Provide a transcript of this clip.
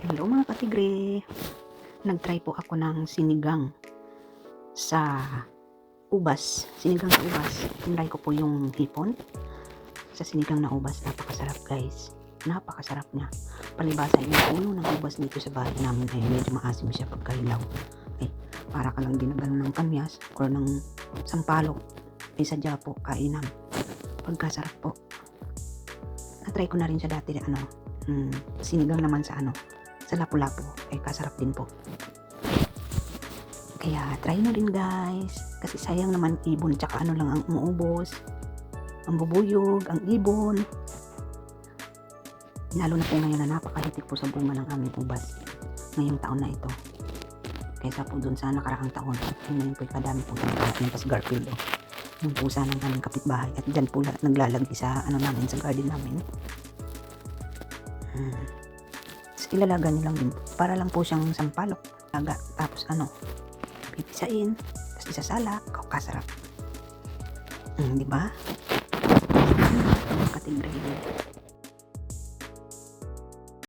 Hello mga katigre. Nag-try po ako ng sinigang sa ubas. Sinigang sa ubas. Tinry ko po yung hipon sa sinigang na ubas. Napakasarap guys. Napakasarap niya. Palibasa yung puno ng ubas dito sa bahay namin ay medyo maasim siya pagkahilaw. Ay, para ka lang ginagano ng kamyas or ng sampalok. Ay sadya po kainan. Pagkasarap po. Na-try ko na rin siya dati sinigang naman sa sa lapu-lapu, ay kasarap din po. Kaya try nyo rin guys, kasi sayang naman ibon, tsaka lang ang umuubos, ang bubuyog, ang ibon. Lalo na po ngayon na napakahitik po sa bunga ng aming ubas ngayong taon na ito, kaysa po dun sa nakaraang taon. Ngayon po kadami po yung pas Garfield yung pusa ng aming kapitbahay, at dyan po naglalagay sa namin, sa garden namin. Ilalaga nyo lang din para lang po siyang sampalok, laga, tapos pipisain, tapos isasala, kasarap. Di ba?